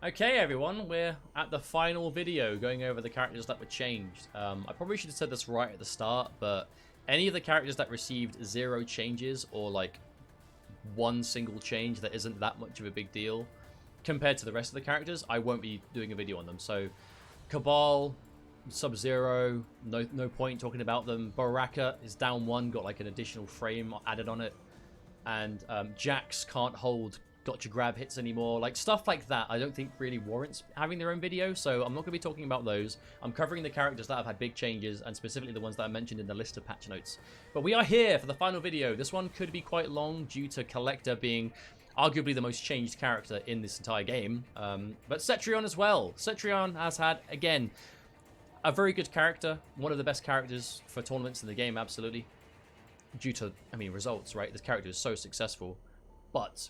Okay, everyone, we're at the final video going over the characters that were changed. I probably should have said this right at the start, but any of the characters that received 0 changes or like one single change that isn't that much of a big deal compared to the rest of the characters, I won't be doing a video on them. So Cabal, Sub-Zero, no point talking about them. Baraka is down 1, got like an additional frame added on it. And Jax can't hold gotcha grab hits anymore. Like stuff like that I don't think really warrants having their own video, so I'm not going to be talking about those. I'm covering the characters that have had big changes and specifically the ones that I mentioned in the list of patch notes. But we are here for the final video. This one could be quite long due to Kollector being arguably the most changed character in this entire game, but CETRION as well. CETRION has had, again, a very good character, one of the best characters for tournaments in the game, absolutely, due to, I mean, results, right? This character is so successful, but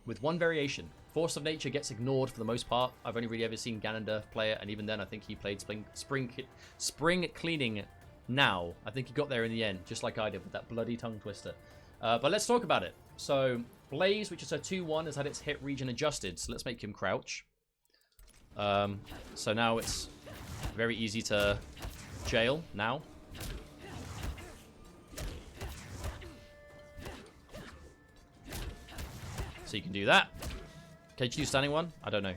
with one variation. Force of Nature gets ignored for the most part. I've only really ever seen Ganondorf play it, and even then I think he played Spring Cleaning now. I think he got there in the end, just like I did with that bloody tongue twister. But let's talk about it. So Blaze, which is a 2-1, has had its hit region adjusted, so let's make him crouch. So now it's very easy to jail now. So you can do that. Can she do standing one? I don't know.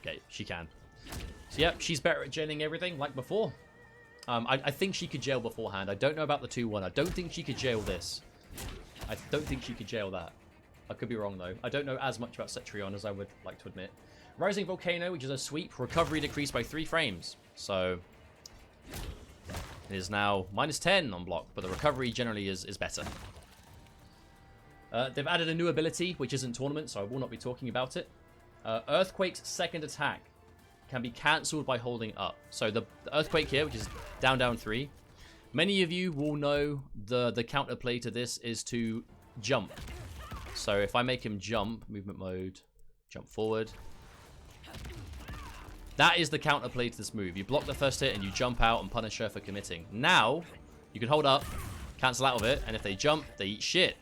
Okay, she can. So yep, she's better at jailing everything like before. I think she could jail beforehand. I don't know about the 2-1. I don't think she could jail this. I don't think she could jail that. I could be wrong though. I don't know as much about CETRION as I would like to admit. Rising Volcano, which is a sweep, recovery decreased by 3 frames. So it is now -10 on block, but the recovery generally is better. They've added a new ability, which isn't tournament, so I will not be talking about it. Earthquake's second attack can be cancelled by holding up. So the Earthquake here, which is down 3. Many of you will know the counterplay to this is to jump. So if I make him jump, movement mode, jump forward. That is the counterplay to this move. You block the first hit and you jump out and punish her for committing. Now, you can hold up, cancel out of it, and if they jump, they eat shit.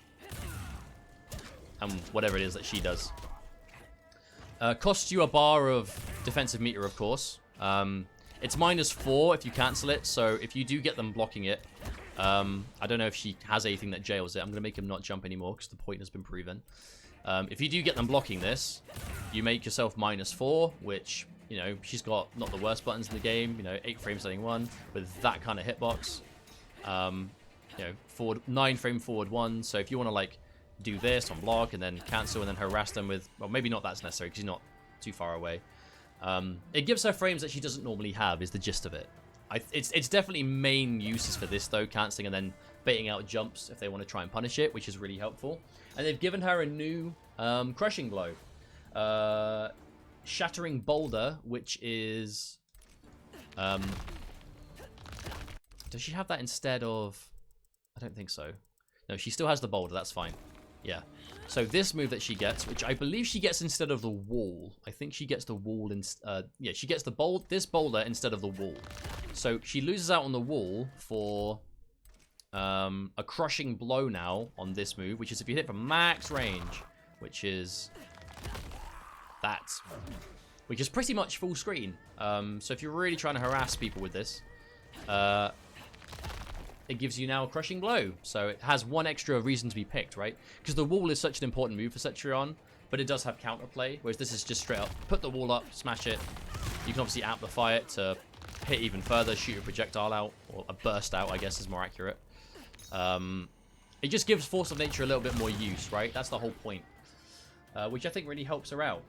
And whatever it is that she does. Costs you a bar of defensive meter, of course. It's -4 if you cancel it, so if you do get them blocking it, I don't know if she has anything that jails it. I'm going to make him not jump anymore because the point has been proven. If you do get them blocking this, you make yourself -4, which, you know, she's got not the worst buttons in the game. You know, 8 frame setting 1 with that kind of hitbox. You know, 9 frame forward 1. So if you want to like do this on block and then cancel and then harass them with, well, maybe not that's necessary because she's not too far away. It gives her frames that she doesn't normally have is the gist of it. It's definitely main uses for this though, cancelling and then baiting out jumps if they want to try and punish it, which is really helpful. And they've given her a new crushing blow. Shattering Boulder, which is... does she have that instead of... I don't think so. No, she still has the boulder, that's fine. Yeah. So this move that she gets, which I believe she gets instead of the wall. I think she gets the wall yeah, she gets this boulder instead of the wall. So she loses out on the wall for a crushing blow now on this move, which is if you hit from max range, which is that. Which is pretty much full screen. So if you're really trying to harass people with this, it gives you now a crushing blow. So it has one extra reason to be picked, right? Because the wall is such an important move for CETRION, but it does have counterplay, whereas this is just straight up, put the wall up, smash it. You can obviously amplify it to hit even further, shoot a projectile out, or a burst out, I guess is more accurate. It just gives Force of Nature a little bit more use, right? That's the whole point, which I think really helps her out.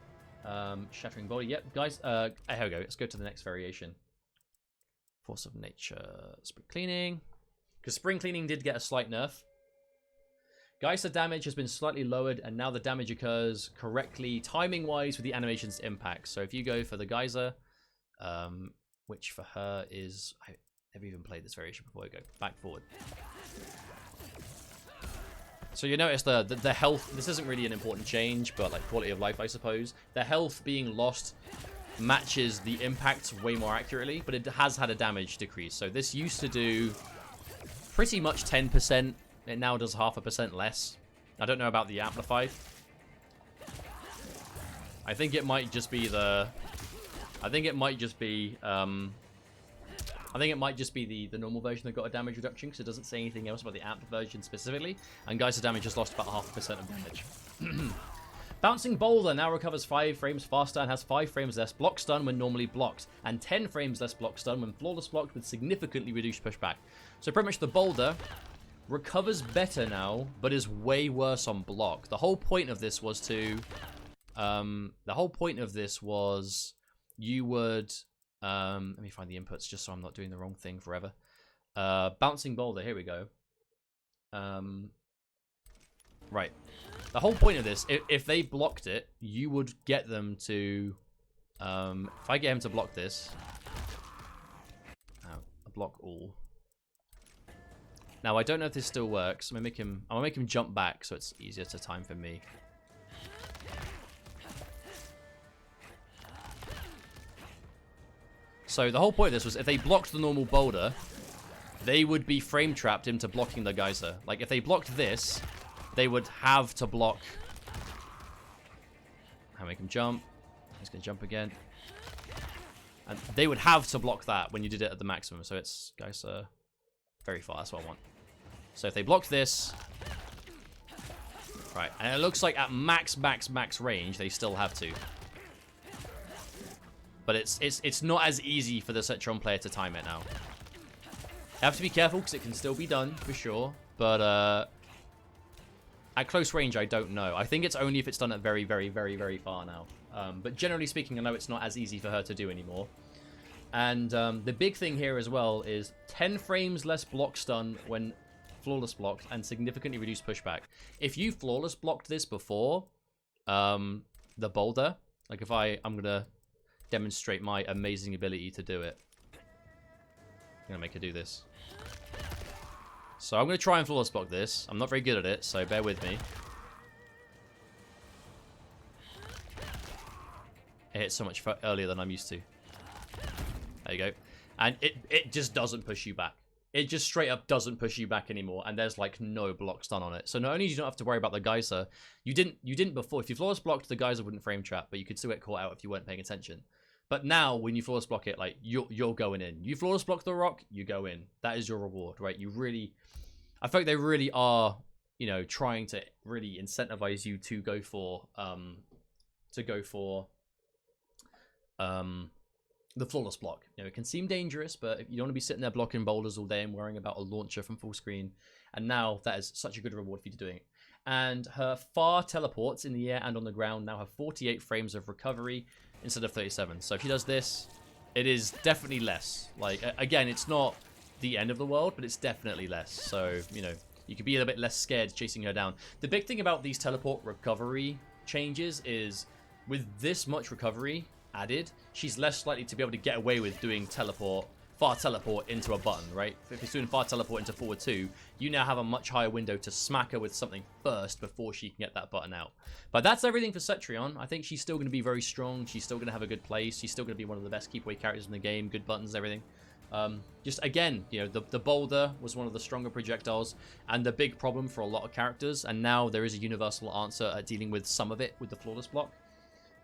Shattering Body, yep, guys, here we go. Let's go to the next variation. Force of Nature, Spring Cleaning. Because Spring Cleaning did get a slight nerf. Geyser damage has been slightly lowered, and now the damage occurs correctly, timing-wise, with the animation's impact. So if you go for the Geyser, which for her is... I never even played this variation before I go back forward. So you notice the health... This isn't really an important change, but like quality of life, I suppose. The health being lost matches the impact way more accurately, but it has had a damage decrease. So this used to do... pretty much 10%. It now does 0.5% less. I don't know about the amplified. I think it might just be the... I think it might just be the normal version that got a damage reduction, because it doesn't say anything else about the amped version specifically. And Geyser damage just lost about 0.5% of damage. Bouncing Boulder now recovers 5 frames faster and has 5 frames less block stun when normally blocked, and 10 frames less block stun when flawless blocked with significantly reduced pushback. So pretty much the Boulder recovers better now, but is way worse on block. The whole point of this was to... you would... let me find the inputs just so I'm not doing the wrong thing forever. Bouncing Boulder, here we go. Right. The whole point of this, if they blocked it, you would get them to... if I get him to block this... block all. Now, I don't know if this still works. I'm gonna make him jump back so it's easier to time for me. So the whole point of this was if they blocked the normal boulder, they would be frame trapped into blocking the geyser. Like if they blocked this, they would have to block. I'll make him jump. He's gonna jump again. And they would have to block that when you did it at the maximum. So it's geyser very far. That's what I want. So if they blocked this, right, and it looks like at max range they still have to. But it's not as easy for the CETRION player to time it now. You have to be careful because it can still be done for sure. But at close range, I don't know. I think it's only if it's done at very far now. But generally speaking, I know it's not as easy for her to do anymore. And the big thing here as well is 10 frames less block stun when flawless blocked and significantly reduced pushback. If you flawless blocked this before the boulder, like if I'm going to demonstrate my amazing ability to do it. I'm going to make her do this. So I'm going to try and flawless block this. I'm not very good at it, so bear with me. It hits so much earlier than I'm used to. There you go. And it just doesn't push you back. It just straight up doesn't push you back anymore, and there's like no block stun on it. So not only do you not have to worry about the geyser, you didn't before. If you flawless blocked, the geyser wouldn't frame trap, but you could still get caught out if you weren't paying attention. But now, when you flawless block it, like you're going in. You flawless block the rock, you go in. That is your reward, right? You really, I feel like they really are, you know, trying to really incentivize you to go for the flawless block. You know, it can seem dangerous, but if you don't want to be sitting there blocking boulders all day and worrying about a launcher from full screen. And now that is such a good reward for you to doing it. And her far teleports in the air and on the ground now have 48 frames of recovery instead of 37. So if she does this, it is definitely less. Like, again, it's not the end of the world, but it's definitely less. So, you know, you could be a little bit less scared chasing her down. The big thing about these teleport recovery changes is with this much recovery added, she's less likely to be able to get away with doing far teleport into a button, right? If it's doing far teleport into forward 2, you now have a much higher window to smack her with something first before she can get that button out. But that's everything for CETRION. I think she's still going to be very strong. She's still going to have a good place. She's still going to be one of the best keep away characters in the game. Good buttons, everything. Just again, you know, the boulder was one of the stronger projectiles and the big problem for a lot of characters. And now there is a universal answer at dealing with some of it with the flawless block.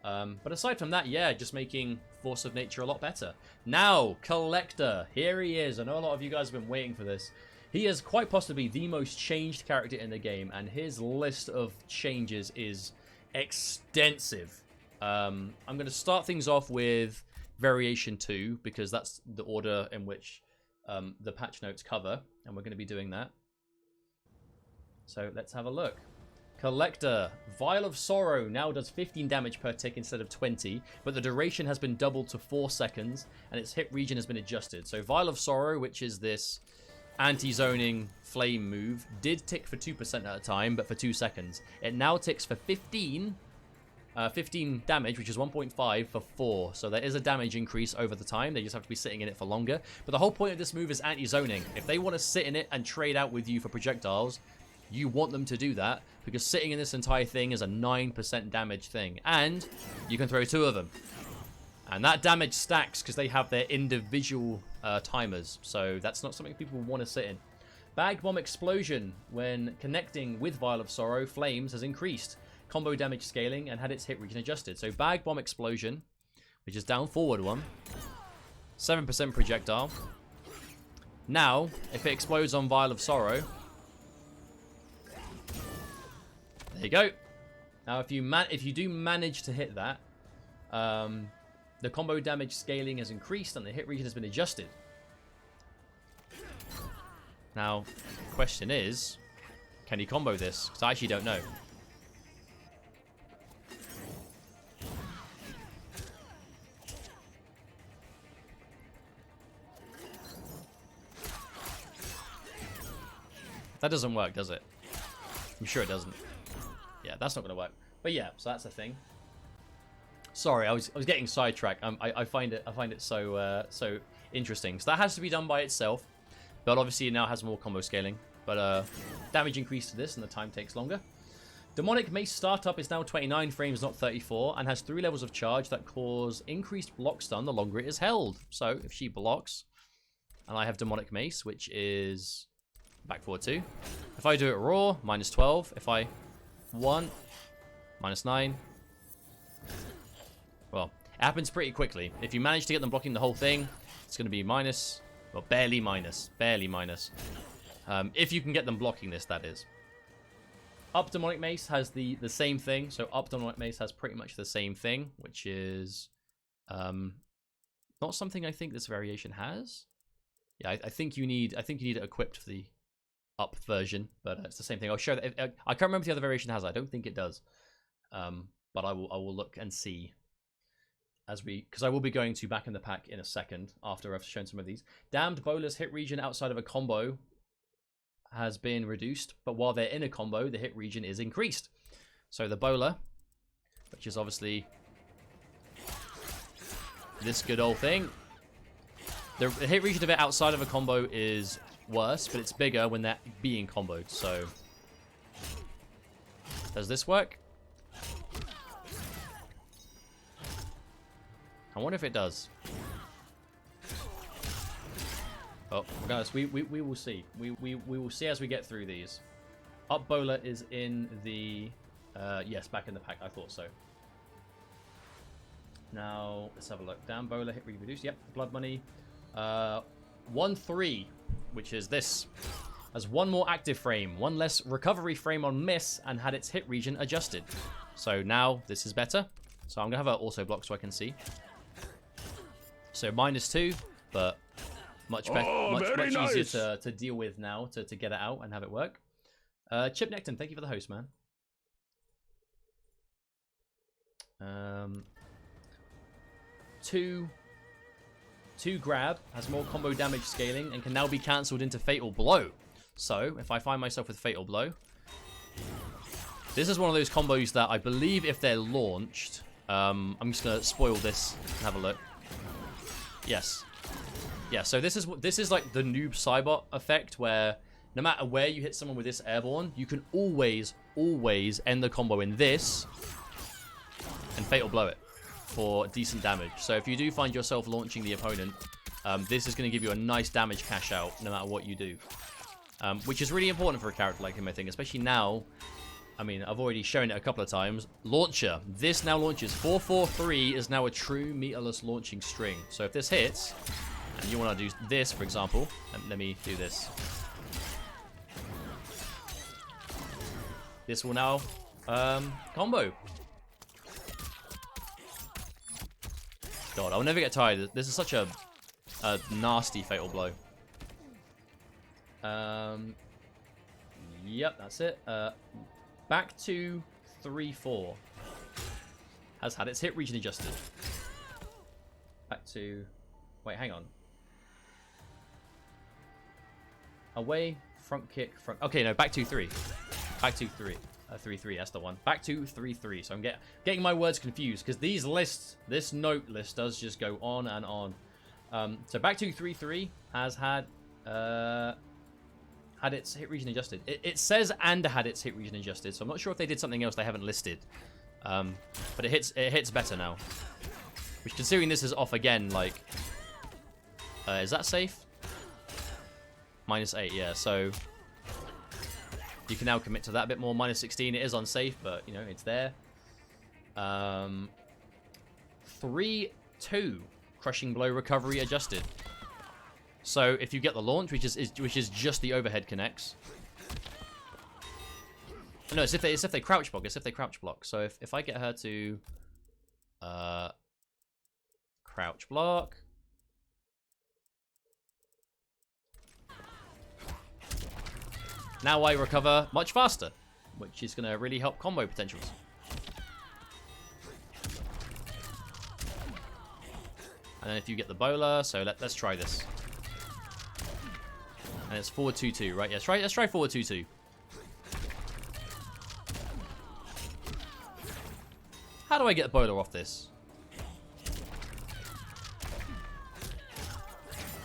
But aside from that, yeah, just making Force of Nature a lot better. Now, Kollector. Here he is. I know a lot of you guys have been waiting for this. He is quite possibly the most changed character in the game, and his list of changes is extensive. I'm going to start things off with Variation 2, because that's the order in which the patch notes cover, and we're going to be doing that. So let's have a look. Kollector. Vial of Sorrow now does 15 damage per tick instead of 20, but the duration has been doubled to 4 seconds, and its hit region has been adjusted. So Vial of Sorrow, which is this anti-zoning flame move, did tick for 2% at a time, but for 2 seconds. It now ticks for 15 damage, which is 1.5 for 4. So there is a damage increase over the time. They just have to be sitting in it for longer. But the whole point of this move is anti-zoning. If they want to sit in it and trade out with you for projectiles, you want them to do that, because sitting in this entire thing is a 9% damage thing. And you can throw 2 of them. And that damage stacks because they have their individual timers. So that's not something people want to sit in. Bag Bomb Explosion. When connecting with Vial of Sorrow, Flames has increased. combo damage scaling and had its hit region adjusted. So Bag Bomb Explosion, which is down forward one, 7% projectile. Now, if it explodes on Vial of Sorrow, there you go. Now, if you do manage to hit that, the combo damage scaling has increased and the hit region has been adjusted. Now, the question is, can you combo this? Because I actually don't know. That doesn't work, does it? I'm sure it doesn't. Yeah, that's not going to work. But yeah, so that's the thing. Sorry, I was getting sidetracked. I find it so interesting. So that has to be done by itself, but obviously it now has more combo scaling. But damage increase to this, and the time takes longer. Demonic Mace startup is now 29 frames, not 34, and has 3 levels of charge that cause increased block stun the longer it is held. So if she blocks, and I have Demonic Mace, which is back forward 2. If I do it raw, minus 12. If I 1, minus 9. Well, it happens pretty quickly. If you manage to get them blocking the whole thing, it's going to be minus. Well, barely minus. Barely minus. If you can get them blocking this, that is. Up Demonic Mace has the same thing. So Up Demonic Mace has pretty much the same thing, which is not something I think this variation has. Yeah, I think you need it equipped for the Up version, but it's the same thing. I'll show that. I can't remember if the other variation has. I don't think it does. But I will look and see. Because I will be going to back in the pack in a second after I've shown some of these. Damned Bowler's hit region outside of a combo has been reduced, but while they're in a combo, the hit region is increased. So the Bowler, which is obviously this good old thing, the hit region of it outside of a combo is worse, but it's bigger when they're being comboed. So does this work? I wonder if it does. Oh, guys, we will see. We will see as we get through these. Up Bowler is in the yes, back in the pack. I thought so. Now let's have a look. Down Bowler hit reduced. Yep, Blood Money. 1-3, which is this, has 1 more active frame, 1 less recovery frame on miss, and had its hit region adjusted. So now this is better. So I'm gonna have an also block so I can see. So -2, but much better, much nice. Easier to deal with now, to get it out and have it work. Chip Necton, thank you for the host, man. Two grab has more combo damage scaling and can now be cancelled into Fatal Blow. So if I find myself with Fatal Blow, this is one of those combos that I believe if they're launched, I'm just gonna spoil this and have a look. Yes. Yeah, so this is like the noob Cybot effect, where no matter where you hit someone with this airborne, you can always end the combo in this and Fatal Blow it for decent damage. So if you do find yourself launching the opponent, this is going to give you a nice damage cash out no matter what you do. Which is really important for a character like him, I think, especially now. I mean, I've already shown it a couple of times. Launcher. This now launches. 4-4-3 is now a true meterless launching string. So if this hits, and you want to do this, for example, and let me do this. This will now combo. God, I'll never get tired. This is such a nasty Fatal Blow. Yep, that's it. Back to 3-4 has had its hit region adjusted. Back to... Wait, hang on. Away, front kick, front... Okay, no, back to 3. Back to 3. 3-3, that's the one. Back to 3-3. So I'm getting my words confused, because these lists, this note list does just go on and on. So back to 3-3 has had its hit region adjusted. It says and had its hit region adjusted, so I'm not sure if they did something else they haven't listed. But it hits better now. Which, considering this is off again, like... is that safe? -8, yeah, so... You can now commit to that a bit more. Minus 16, it is unsafe, but, you know, it's there. 3-2. Crushing blow recovery adjusted. So if you get the launch, which is just the overhead connects. No, it's if they crouch block. It's if they crouch block. So if I get her to crouch block. Now I recover much faster, which is going to really help combo potentials. And then if you get the bowler, so let's try this. And it's forward 2-2, right? Yeah, let's try forward 2-2. How do I get the bowler off this?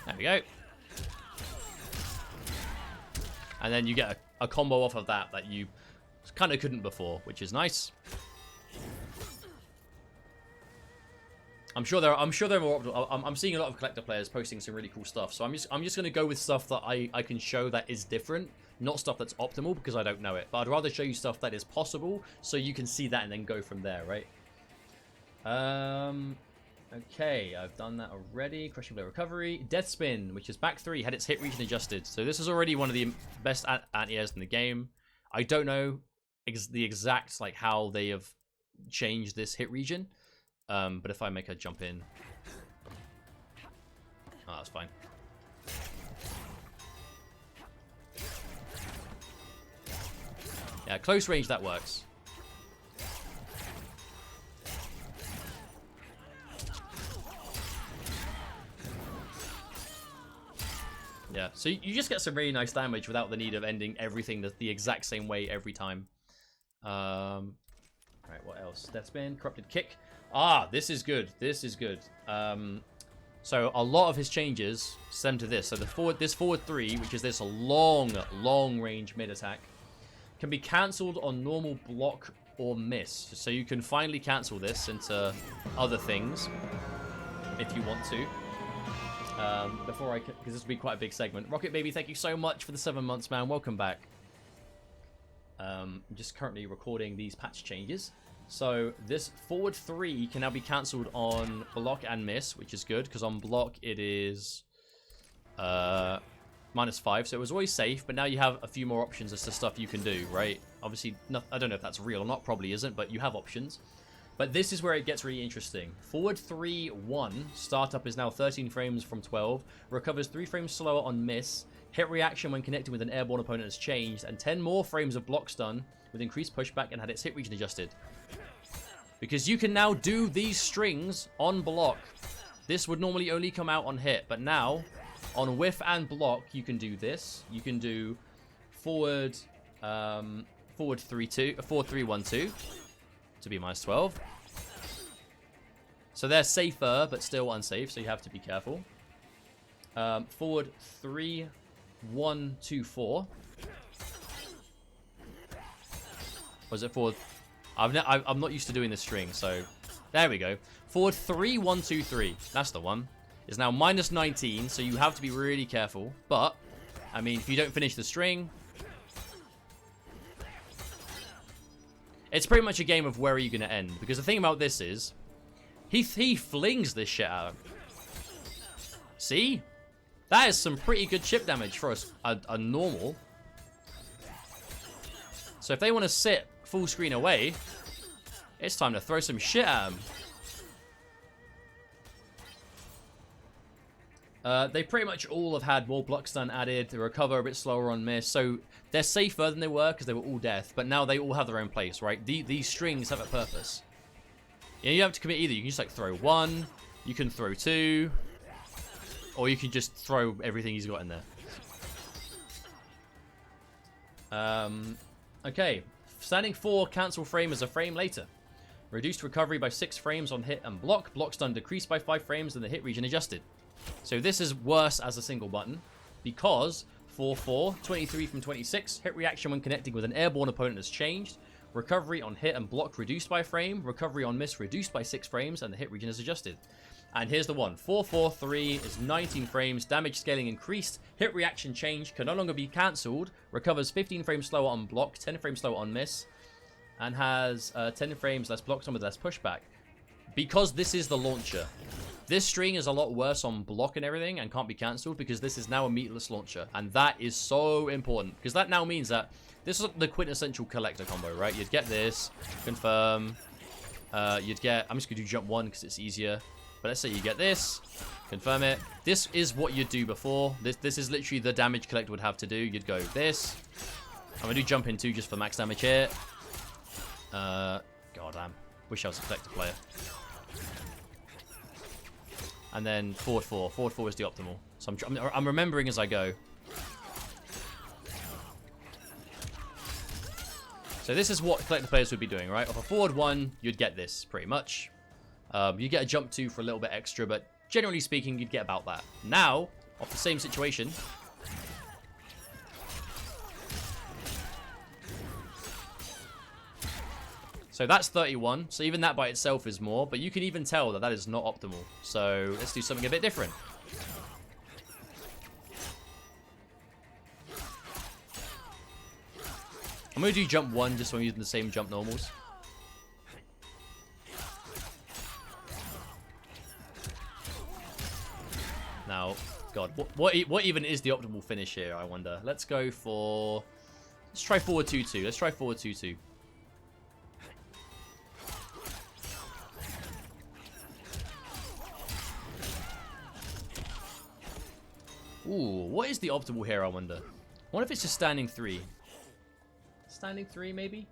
There we go. And then you get a combo off of that you kind of couldn't before, which is nice. I'm sure there are more. I'm seeing a lot of collector players posting some really cool stuff. So I'm just going to go with stuff that I can show that is different, not stuff that's optimal because I don't know it. But I'd rather show you stuff that is possible so you can see that and then go from there, right? Okay, I've done that already. Crushing blow recovery, death spin, which is back 3, had its hit region adjusted. So this is already one of the best anti-airs in the game. I don't know the exact like how they have changed this hit region. But if I make her jump in... Oh, that's fine. Yeah, close range, that works. Yeah, so you just get some really nice damage without the need of ending everything the exact same way every time. Right, what else? Death spin, corrupted kick. Ah, this is good. This is good. So a lot of his changes stem to this. So this forward 3, which is this long range mid attack, can be cancelled on normal block or miss. So you can finally cancel this into other things if you want to. Before because this will be quite a big segment. Rocket Baby, thank you so much for the 7 months, man. Welcome back. I'm just currently recording these patch changes. So this forward 3 can now be cancelled on block and miss, which is good, because on block it is -5, so it was always safe, but now you have a few more options as to stuff you can do, right? Obviously, I don't know if that's real or not, probably isn't, but you have options. But this is where it gets really interesting. Forward 3-1, startup is now 13 frames from 12, recovers 3 frames slower on miss, hit reaction when connecting with an airborne opponent has changed, and 10 more frames of block stun with increased pushback and had its hit region adjusted. Because you can now do these strings on block. This would normally only come out on hit, but now on whiff and block you can do this. You can do forward 4-3-1-2 to be -12. So they're safer but still unsafe, so you have to be careful. Forward 3-1-2-4. Was it forward? I'm not used to doing this string, so there we go. Forward 3-1-2-3. That's the one. Is now -19, so you have to be really careful. But I mean, if you don't finish the string, it's pretty much a game of where are you going to end. Because the thing about this is, he flings this shit out. See, that is some pretty good chip damage for a normal. So if they want to sit full screen away, it's time to throw some shit at them. They pretty much all have had more block stun added, they recover a bit slower on miss, so they're safer than they were because they were all death, but now they all have their own place, right? These strings have a purpose. You don't have to commit either. You can just like throw 1, you can throw 2, or you can just throw everything he's got in there. Okay. Standing 4, cancel frame as a frame later. Reduced recovery by 6 frames on hit and block. Block stun decreased by 5 frames and the hit region adjusted. So this is worse as a single button because 4-4, 23 from 26. Hit reaction when connecting with an airborne opponent has changed. Recovery on hit and block reduced by a frame. Recovery on miss reduced by 6 frames and the hit region is adjusted. And here's the one. 443 is 19 frames, damage scaling increased, hit reaction change, can no longer be cancelled, recovers 15 frames slower on block, 10 frames slower on miss, and has 10 frames less block time with less pushback. Because this is the launcher, this string is a lot worse on block and everything and can't be cancelled because this is now a meatless launcher. And that is so important because that now means that this is the quintessential collector combo, right? You'd get this, confirm, you'd get, I'm just going to do jump 1 because it's easier. But let's say you get this, confirm it. This is what you'd do before. This is literally the damage collector would have to do. You'd go this. I'm going to do jump in 2 just for max damage here. God damn. Wish I was a collector player. And then forward 4. Forward 4 is the optimal. So I'm remembering as I go. So this is what collector players would be doing, right? Off a forward 1, you'd get this, pretty much. You get a jump 2 for a little bit extra, but generally speaking, you'd get about that. Now, off the same situation... So that's 31, so even that by itself is more, but you can even tell that that is not optimal. So let's do something a bit different. I'm going to do jump 1 just so I'm using the same jump normals. Now, God, what even is the optimal finish here, I wonder? Let's go for... Let's try forward 2-2. Let's try forward 2-2. Ooh, what is the optimal here, I wonder? What if it's just standing 3? Standing 3, maybe?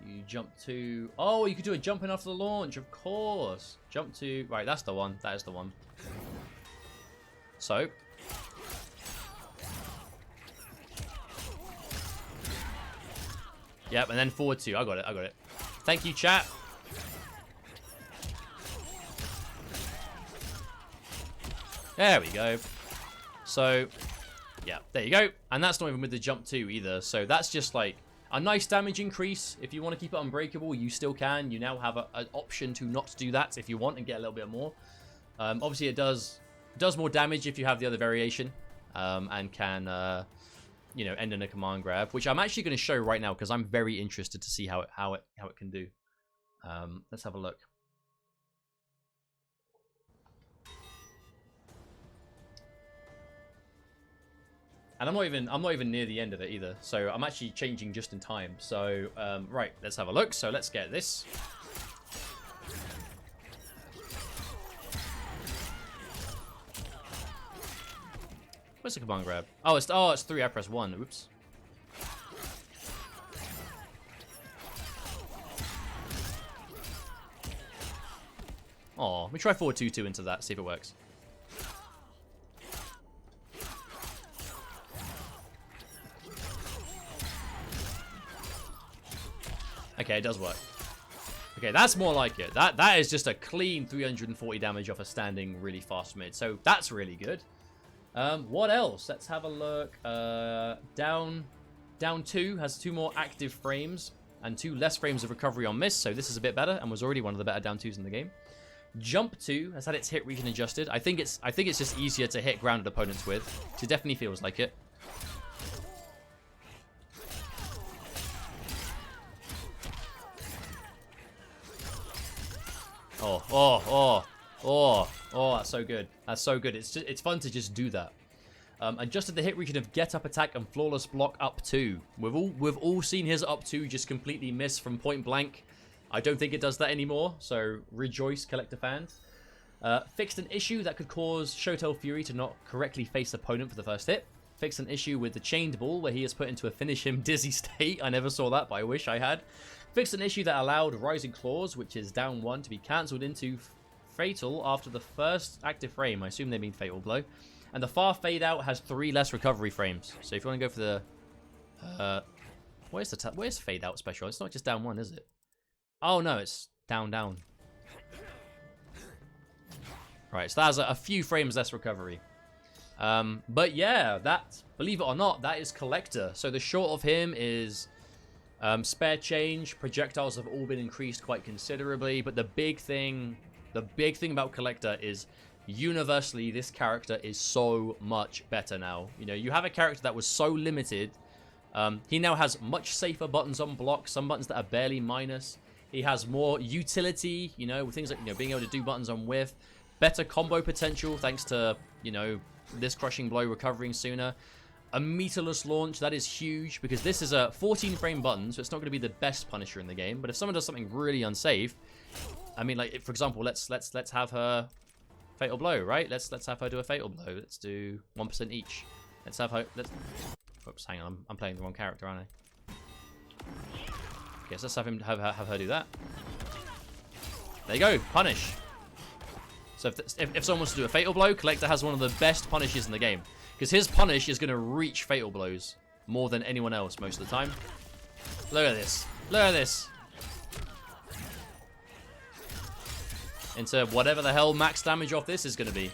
You jump 2... Oh, you could do a jump in after the launch, of course. Jump 2... Right, that's the one. That is the one. So... Yep, and then forward 2. I got it, I got it. Thank you, chat. There we go. So, yeah, there you go. And that's not even with the jump 2 either. So that's just like a nice damage increase. If you want to keep it unbreakable, you still can. You now have an option to not do that if you want and get a little bit more. Obviously, it does more damage if you have the other variation. And can, you know, end in a command grab. Which I'm actually going to show right now because I'm very interested to see how it can do. Let's have a look. And I'm not even near the end of it either. So I'm actually changing just in time. So, right, let's have a look. So let's get this. Where's the command grab? Oh, it's 3. I press 1. Oops. Oh, let me try forward 2-2 into that. See if it works. Okay, it does work. Okay, that's more like it. That is just a clean 340 damage off a standing really fast mid. So that's really good. What else? Let's have a look. Down 2 has 2 more active frames and 2 less frames of recovery on miss. So this is a bit better and was already one of the better down 2s in the game. Jump 2 has had its hit region adjusted. I think it's just easier to hit grounded opponents with. It definitely feels like it. Oh, that's so good. That's so good. It's fun to just do that. Adjusted the hit region of get up attack and flawless block up 2. We've all seen his up 2 just completely miss from point blank. I don't think it does that anymore, so rejoice, collector fans. Fixed an issue that could cause Shotel Fury to not correctly face opponent for the first hit. Fixed an issue with the chained ball where he is put into a finish him dizzy state. I never saw that, but I wish I had. Fixed an issue that allowed Rising Claws, which is down 1, to be cancelled into Fatal after the first active frame. I assume they mean Fatal Blow. And the far fade out has 3 less recovery frames. So if you want to go for the... where's fade out special? It's not just down 1, is it? Oh no, it's down. Right, so that has a few frames less recovery. But yeah, that, believe it or not, that is Collector. So the short of him is spare change. Projectiles have all been increased quite considerably. But the big thing The big thing about Collector is universally this character is so much better now. You know, you have a character that was so limited. He now has much safer buttons on block, some buttons that are barely minus. He has more utility, you know, things like, you know, being able to do buttons on whiff, better combo potential thanks to, you know, this crushing blow recovering sooner. A meterless launch, that is huge because this is a 14 frame button, so it's not going to be the best Punisher in the game. But if someone does something really unsafe, I mean, like, for example, let's have her fatal blow, right? Let's have her do a fatal blow. Let's do 1% each. Let's have her. Oops, hang on, I'm playing the wrong character, aren't I? Okay, so let's have her do that. There you go, punish. So if someone wants to do a fatal blow, Collector has one of the best punishes in the game. Because his punish is going to reach fatal blows more than anyone else most of the time. Look at this. Look at this. Into whatever the hell max damage off this is going to be.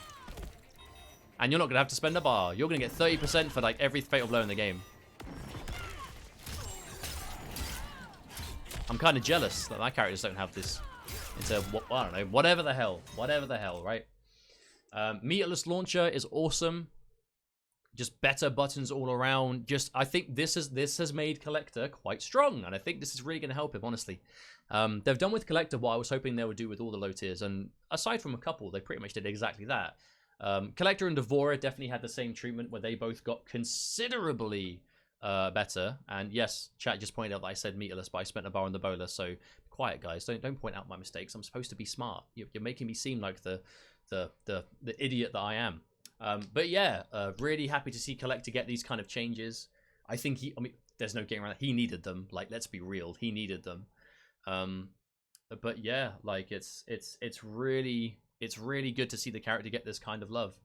And you're not going to have to spend a bar. You're going to get 30% for like every fatal blow in the game. I'm kind of jealous that my characters don't have this. Into, I don't know, whatever the hell. Whatever the hell, right? Meterless launcher is awesome. Just better buttons all around. Just, I think this has made Collector quite strong, and I think this is really going to help him, honestly. They've done with Collector what I was hoping they would do with all the low tiers, and aside from a couple, they pretty much did exactly that. Collector and Devourer definitely had the same treatment, where they both got considerably better. And yes, chat just pointed out that I said meterless, but I spent a bar on the bowler, so quiet, guys. Don't point out my mistakes. I'm supposed to be smart. You're making me seem like the idiot that I am. But yeah, really happy to see Collector get these kind of changes. I think I mean, there's no getting around it. He needed them. Like, let's be real. He needed them. But yeah, like it's really good to see the character get this kind of love.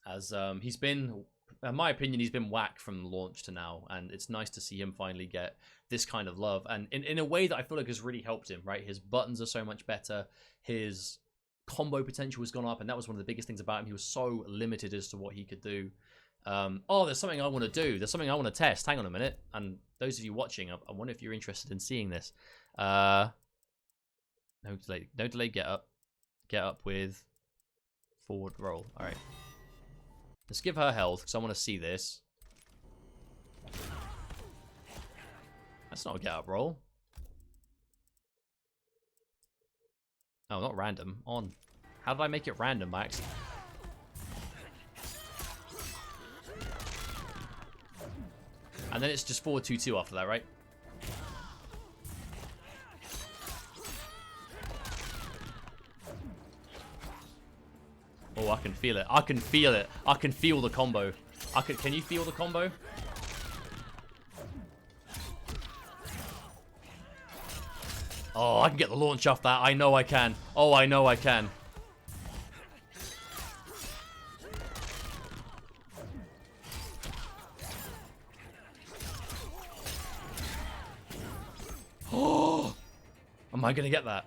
As he's been, in my opinion, he's been whack from launch to now, and it's nice to see him finally get this kind of love. And in a way that I feel like has really helped him, right? His buttons are so much better. His combo potential has gone up, and that was one of the biggest things about him. He was so limited as to what he could do. Oh, there's something I want to do. There's something I want to test. Hang on a minute. And those of you watching, I wonder if you're interested in seeing this. No delay, get up with forward roll. All right. Let's give her health, because I want to see this. That's not a get up roll. Oh, not random. On. How did I make it random by accident? And then it's just forward 2-2 after that, right? Oh, I can feel it. I can feel it. I can feel the combo. Can you feel the combo? Oh, I can get the launch off that. I know I can. Oh, I know I can. Oh, am I gonna get that?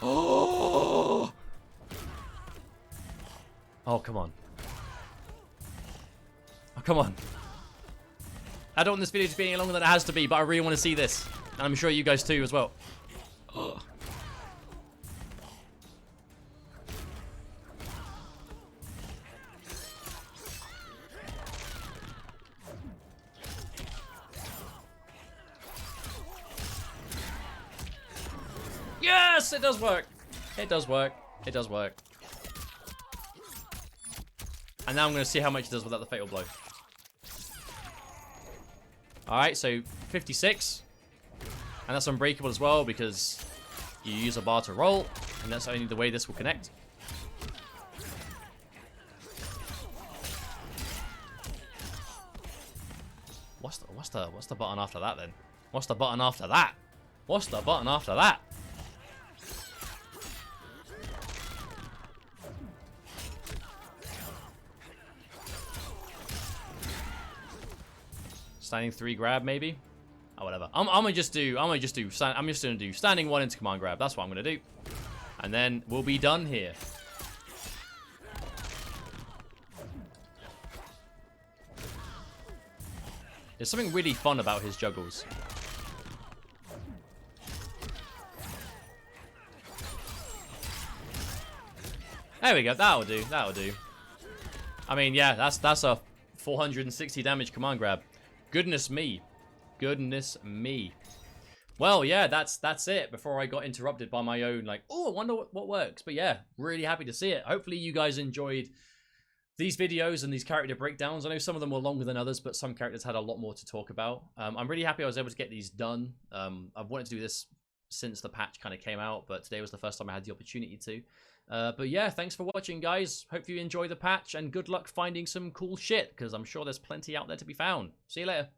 Oh! Oh, come on. Oh, come on. I don't want this video to be any longer than it has to be, but I really want to see this. And I'm sure you guys too as well. Oh. Yes, it does work. It does work. It does work. And now I'm going to see how much it does without the fatal blow. Alright, so 56. And that's unbreakable as well because you use a bar to roll. And that's only the way this will connect. What's the button after that then? What's the button after that? What's the button after that? Standing 3 grab maybe? Oh, whatever. I'm gonna just do standing 1 into command grab. That's what I'm gonna do. And then we'll be done here. There's something really fun about his juggles. There we go. That'll do. That'll do. I mean, yeah, that's a 460 damage command grab. Goodness me. Goodness me. Well, yeah, that's it. Before I got interrupted by my own, like, oh, I wonder what works. But yeah, really happy to see it. Hopefully you guys enjoyed these videos and these character breakdowns. I know some of them were longer than others, but some characters had a lot more to talk about. I'm really happy I was able to get these done. I've wanted to do this since the patch kind of came out, but today was the first time I had the opportunity to. But yeah, thanks for watching, guys. Hope you enjoy the patch, and good luck finding some cool shit, because I'm sure there's plenty out there to be found. See you later.